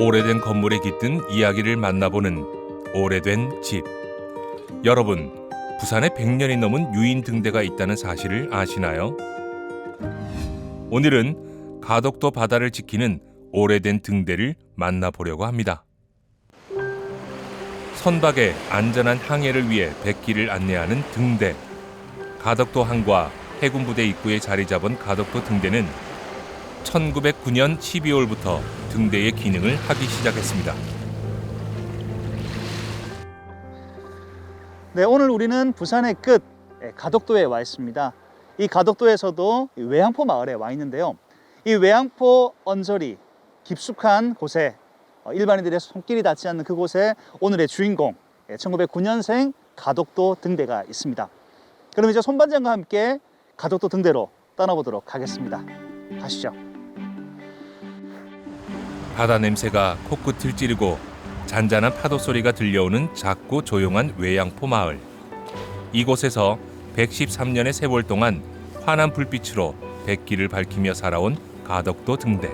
오래된 건물에 깃든 이야기를 만나보는 오래된 집. 여러분, 부산에 100년이 넘은 유인 등대가 있다는 사실을 아시나요? 오늘은 가덕도 바다를 지키는 오래된 등대를 만나보려고 합니다. 선박의 안전한 항해를 위해 백기를 안내하는 등대. 가덕도 항과 해군부대 입구에 자리 잡은 가덕도 등대는 1909년 12월부터 등대의 기능을 하기 시작했습니다. 네, 오늘 우리는 부산의 끝 가덕도에 와 있습니다. 이 가덕도에서도 외항포 마을에 와 있는데요. 이 외항포 언저리 깊숙한 곳에 일반인들의 손길이 닿지 않는 그곳에 오늘의 주인공 1909년생 가덕도 등대가 있습니다. 그럼 이제 손반장과 함께 가덕도 등대로 떠나보도록 하겠습니다. 가시죠. 바다 냄새가 코끝을 찌르고 잔잔한 파도 소리가 들려오는 작고 조용한 외양포 마을. 이곳에서 113년의 세월 동안 환한 불빛으로 백기를 밝히며 살아온 가덕도 등대.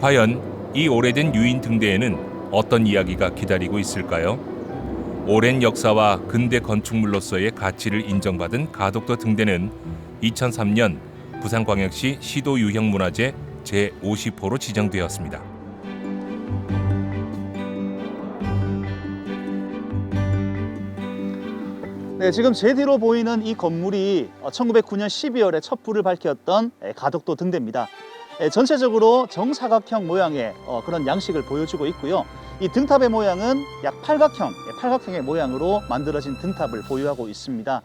과연 이 오래된 유인 등대에는 어떤 이야기가 기다리고 있을까요? 오랜 역사와 근대 건축물로서의 가치를 인정받은 가덕도 등대는 2003년 부산광역시 시도유형문화재 제50호로 지정되었습니다. 네, 지금 제 뒤로 보이는 이 건물이 1909년 12월에 첫 불을 밝혔던 가덕도 등대입니다. 전체적으로 정사각형 모양의 그런 양식을 보여주고 있고요. 이 등탑의 모양은 약 팔각형의 모양으로 만들어진 등탑을 보유하고 있습니다.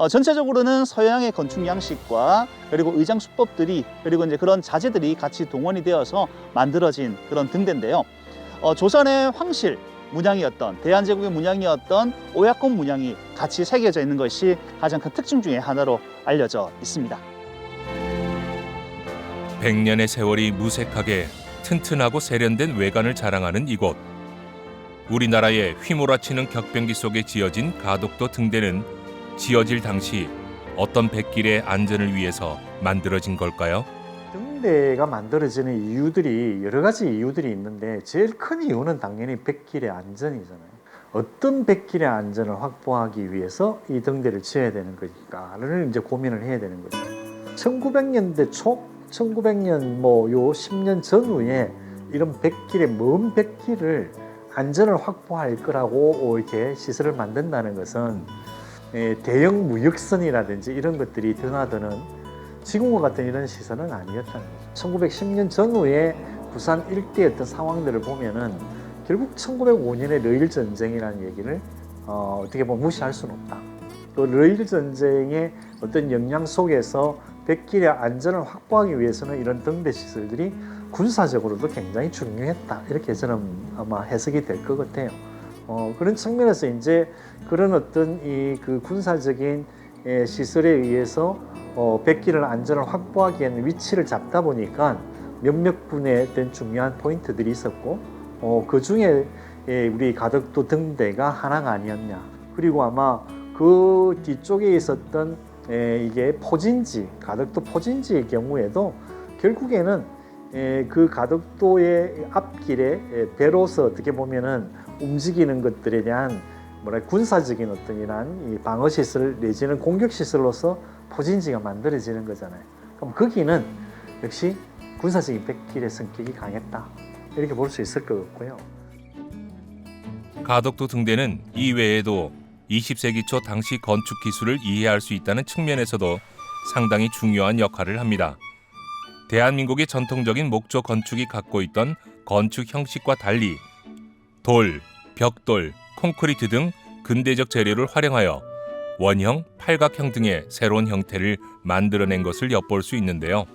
전체적으로는 서양의 건축 양식과 그리고 의장 수법들이 그리고 이제 그런 자재들이 같이 동원이 되어서 만들어진 그런 등대인데요. 조선의 황실 문양이었던 대한제국의 문양이었던 오약곤 문양이 같이 새겨져 있는 것이 가장 큰 특징 중에 하나로 알려져 있습니다. 100년의 세월이 무색하게 튼튼하고 세련된 외관을 자랑하는 이곳. 우리나라의 휘몰아치는 격변기 속에 지어진 가덕도 등대는 지어질 당시 어떤 백길의 안전을 위해서 만들어진 걸까요? 등대가 만들어지는 이유들이 여러 가지 이유들이 있는데 제일 큰 이유는 당연히 백길의 안전이잖아요. 어떤 백길의 안전을 확보하기 위해서 이 등대를 지어야 되는 것일까를 이제 고민을 해야 되는 거죠. 1900년대 초, 1900년 요 10년 전후에 이런 백길의 먼 백길을 안전을 확보할 거라고 이렇게 시설을 만든다는 것은 대형 무역선이라든지 이런 것들이 드나드는 지금과 같은 이런 시설은 아니었다는 거죠. 1910년 전후에 부산 일대의 어떤 상황들을 보면은 결국 1905년의 러일 전쟁이라는 얘기를 어떻게 보면 무시할 수는 없다. 또 러일 전쟁의 어떤 영향 속에서 백길의 안전을 확보하기 위해서는 이런 등대 시설들이 군사적으로도 굉장히 중요했다. 이렇게 저는 아마 해석이 될 것 같아요. 그런 측면에서 이제 그런 어떤 그 군사적인 시설에 의해서 백길의 안전을 확보하기에는 위치를 잡다 보니까 몇몇 군의 어떤 중요한 포인트들이 있었고 그 중에 우리 가덕도 등대가 하나가 아니었냐. 그리고 아마 그 뒤쪽에 있었던 이게 포진지, 가덕도 포진지의 경우에도 결국에는 그 가덕도의 앞길에 배로서 어떻게 보면은 움직이는 것들에 대한 군사적인 어떤 이런 방어 시설 내지는 공격 시설로서 포진지가 만들어지는 거잖아요. 그럼 거기는 역시 군사적인 백길의 성격이 강했다. 이렇게 볼 수 있을 것 같고요. 가덕도 등대는 이외에도 20세기 초 당시 건축 기술을 이해할 수 있다는 측면에서도 상당히 중요한 역할을 합니다. 대한민국의 전통적인 목조 건축이 갖고 있던 건축 형식과 달리 돌, 벽돌, 콘크리트 등 근대적 재료를 활용하여 원형, 팔각형 등의 새로운 형태를 만들어낸 것을 엿볼 수 있는데요.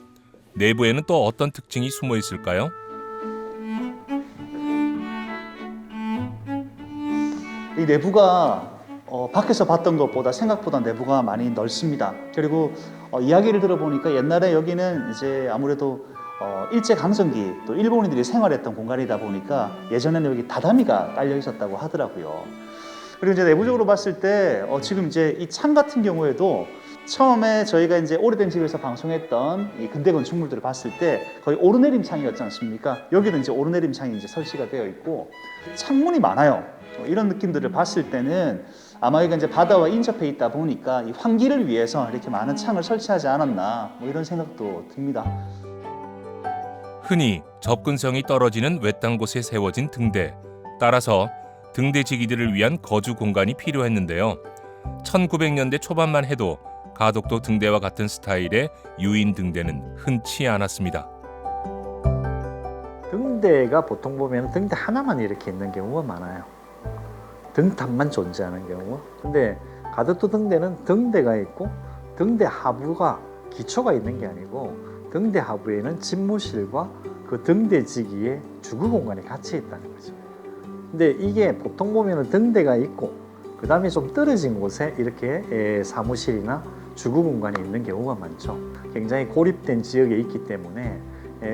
내부에는 또 어떤 특징이 숨어 있을까요? 이 내부가 밖에서 봤던 것보다 생각보다 내부가 많이 넓습니다. 그리고 이야기를 들어보니까 옛날에 여기는 이제 아무래도 일제강점기 또 일본인들이 생활했던 공간이다 보니까 예전에는 여기 다다미가 깔려 있었다고 하더라고요. 그리고 이제 내부적으로 봤을 때 지금 이제 이 창 같은 경우에도 처음에 저희가 이제 오래된 집에서 방송했던 이 근대 건축물들을 봤을 때 거의 오르내림 창이었지 않습니까? 여기는 이제 오르내림 창이 이제 설치가 되어 있고 창문이 많아요. 이런 느낌들을 봤을 때는 아마 여기가 이제 바다와 인접해 있다 보니까 이 환기를 위해서 이렇게 많은 창을 설치하지 않았나 뭐 이런 생각도 듭니다. 흔히 접근성이 떨어지는 외딴 곳에 세워진 등대. 따라서 등대지기들을 위한 거주 공간이 필요했는데요. 1900년대 초반만 해도 가덕도 등대와 같은 스타일의 유인 등대는 흔치 않았습니다. 등대가 보통 보면 등대 하나만 이렇게 있는 경우가 많아요. 등탑만 존재하는 경우. 근데 가덕도 등대는 등대가 있고 등대 하부가 기초가 있는 게 아니고 등대 하부에는 집무실과 그 등대지기의 주거 공간이 같이 있다는 거죠. 근데 이게 보통 보면 등대가 있고 그 다음에 좀 떨어진 곳에 이렇게 사무실이나 주거 공간이 있는 경우가 많죠. 굉장히 고립된 지역에 있기 때문에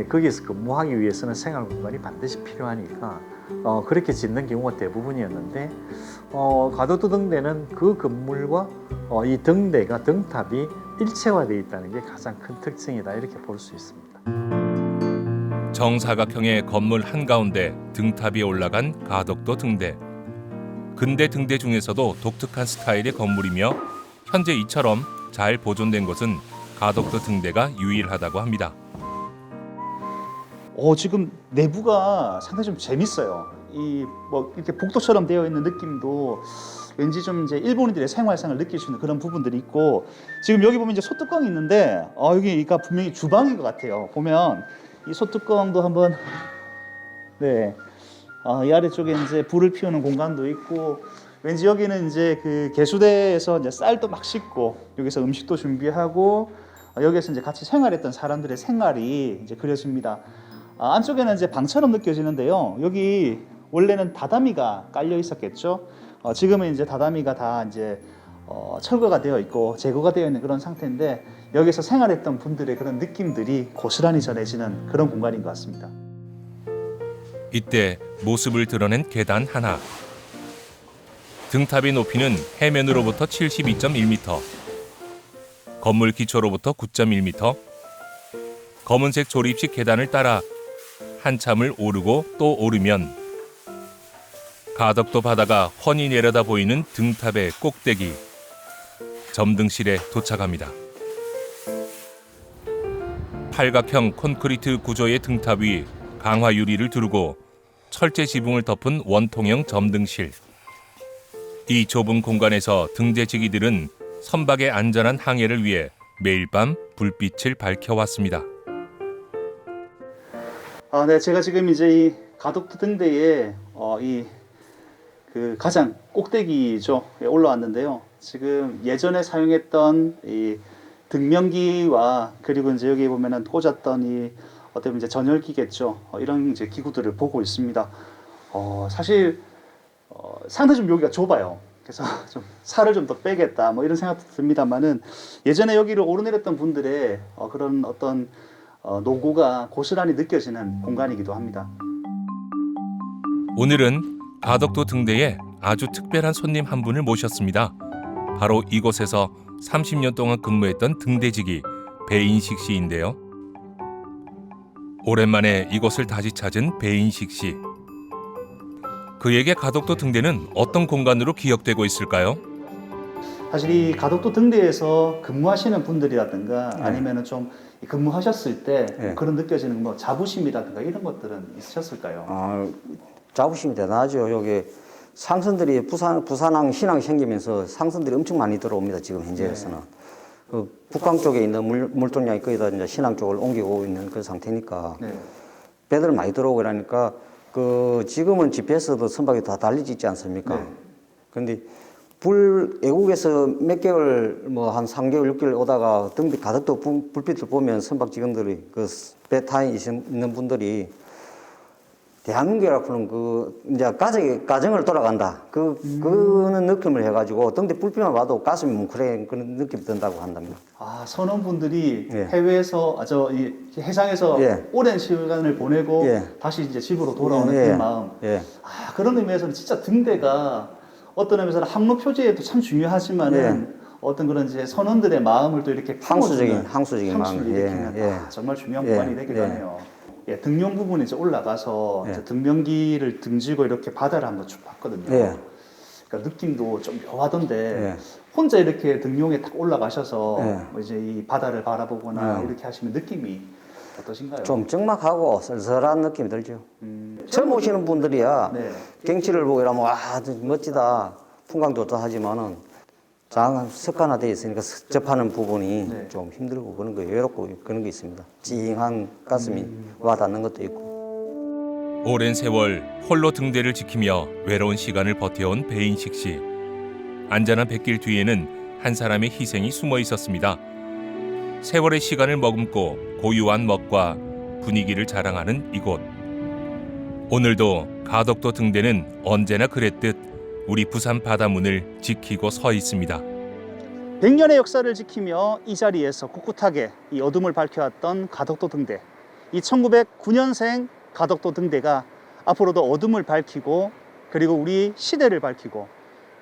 거기에서 근무하기 위해서는 생활 공간이 반드시 필요하니까 그렇게 짓는 경우가 대부분이었는데 가덕도 등대는 그 건물과 이 등대가 등탑이 일체화되어 있다는 게 가장 큰 특징이다 이렇게 볼 수 있습니다. 정사각형의 건물 한가운데 등탑이 올라간 가덕도 등대. 근대 등대 중에서도 독특한 스타일의 건물이며 현재 이처럼 잘 보존된 곳은 가덕도 등대가 유일하다고 합니다. 지금 내부가 상당히 좀 재밌어요. 이 뭐 이렇게 복도처럼 되어 있는 느낌도 왠지 좀 이제 일본인들의 생활상을 느낄 수 있는 그런 부분들이 있고 지금 여기 보면 이제 소뚜껑이 있는데 여기가 분명히 주방인 것 같아요. 보면 이 소뚜껑도 한번 이 아래쪽에 이제 불을 피우는 공간도 있고 왠지 여기는 이제 그 개수대에서 이제 쌀도 막 씻고 여기서 음식도 준비하고 여기에서 이제 같이 생활했던 사람들의 생활이 이제 그려집니다. 안쪽에는 이제 방처럼 느껴지는데요. 여기 원래는 다다미가 깔려 있었겠죠. 지금은 이제 다다미가 다 이제 철거가 되어 있고 제거가 되어 있는 그런 상태인데 여기서 생활했던 분들의 그런 느낌들이 고스란히 전해지는 그런 공간인 것 같습니다. 이때 모습을 드러낸 계단 하나. 등탑의 높이는 해면으로부터 72.1m, 건물 기초로부터 9.1m, 검은색 조립식 계단을 따라 한참을 오르고 또 오르면 가덕도 바다가 훤히 내려다 보이는 등탑의 꼭대기, 점등실에 도착합니다. 팔각형 콘크리트 구조의 등탑 위 강화 유리를 두르고 철제 지붕을 덮은 원통형 점등실. 이 좁은 공간에서 등대지기들은 선박의 안전한 항해를 위해 매일 밤 불빛을 밝혀왔습니다. 네, 제가 지금 이제 이 가덕도 등대에 그 가장 꼭대기죠 올라왔는데요. 지금 예전에 사용했던 이 등면기와 그리고 이제 여기 보면은 꽂았던 이 어떻게 보면 이제 전열기겠죠. 이런 이제 기구들을 보고 있습니다. 사실 상당히 좀 여기가 좁아요. 그래서 좀 살을 좀 더 빼겠다 뭐 이런 생각도 듭니다만은 예전에 여기를 오르내렸던 분들의 그런 어떤 노고가 고스란히 느껴지는 공간이기도 합니다. 오늘은 가덕도 등대에 아주 특별한 손님 한 분을 모셨습니다. 바로 이곳에서 30년 동안 근무했던 등대지기 배인식 씨인데요. 오랜만에 이곳을 다시 찾은 배인식 씨. 그에게 가덕도 등대는 어떤 공간으로 기억되고 있을까요? 사실 이 가덕도 등대에서 근무하시는 분들이라든가 아니면은 좀 근무하셨을 때 그런 느껴지는 뭐 자부심이라든가 이런 것들은 있으셨을까요? 자부심이 대단하죠. 여기 상선들이 부산항 신항 생기면서 상선들이 엄청 많이 들어옵니다. 지금 현재에서는 그 북강 쪽에 있는 물동량이 거의 다 이제 신항 쪽을 옮기고 있는 그 상태니까 배들 많이 들어오고 그러니까 그 지금은 GPS도 선박이 다 달리지 있지 않습니까? 그런데 애국에서 몇 개월 뭐 한 3개월 6개월 오다가 등비 가덕도 불빛을 보면 선박 직원들이 그 배 타에 있는 분들이 대한민국이라고는 그 이제 가정을 돌아간다. 그는 느낌을 해가지고 등대 불빛만 봐도 가슴이 뭉클해 그런 느낌이 든다고 한답니다. 선원분들이 해외에서 이 해상에서 오랜 시간을 보내고 다시 이제 집으로 돌아오는 그 마음. 그런 의미에서는 진짜 등대가 어떤 의미에서는 항로 표지에도 참 중요하지만은 어떤 그런 이제 선원들의 마음을 또 이렇게 항수적인 항수를 마음. 일으키는 예. 정말 중요한 예. 부분이 되기도 예. 하네요. 예, 등용 부분에 이제 올라가서 예. 이제 등병기를 등지고 이렇게 바다를 한번 쭉 봤거든요. 예. 그러니까 느낌도 좀 묘하던데 예. 혼자 이렇게 등용에 딱 올라가셔서 예. 뭐 이제 이 바다를 바라보거나 예. 이렇게 하시면 느낌이 어떠신가요? 좀 적막하고 쓸쓸한 느낌이 들죠. 처음 오시는 분들이야 네. 경치를 보고 이러면 와 멋지다 풍광 좋다 하지만은 장 습관화되어 있으니까 접하는 부분이 네. 좀 힘들고 그런 거 외롭고 그런 게 있습니다. 찡한 가슴이 와 닿는 것도 있고. 오랜 세월 홀로 등대를 지키며 외로운 시간을 버텨온 배인식 씨. 안전한 백길 뒤에는 한 사람의 희생이 숨어 있었습니다. 세월의 시간을 머금고 고유한 멋과 분위기를 자랑하는 이곳. 오늘도 가덕도 등대는 언제나 그랬듯 우리 부산 바다문을 지키고 서 있습니다. 100년의 역사를 지키며 이 자리에서 꿋꿋하게 이 어둠을 밝혀왔던 가덕도 등대. 이 1909년생 가덕도 등대가 앞으로도 어둠을 밝히고 그리고 우리 시대를 밝히고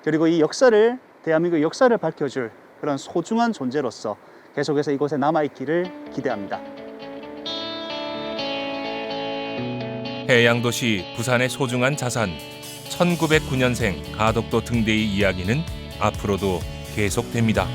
그리고 이 역사를 대한민국의 역사를 밝혀줄 그런 소중한 존재로서 계속해서 이곳에 남아있기를 기대합니다. 해양도시 부산의 소중한 자산 1909년생 가덕도 등대의 이야기는 앞으로도 계속됩니다.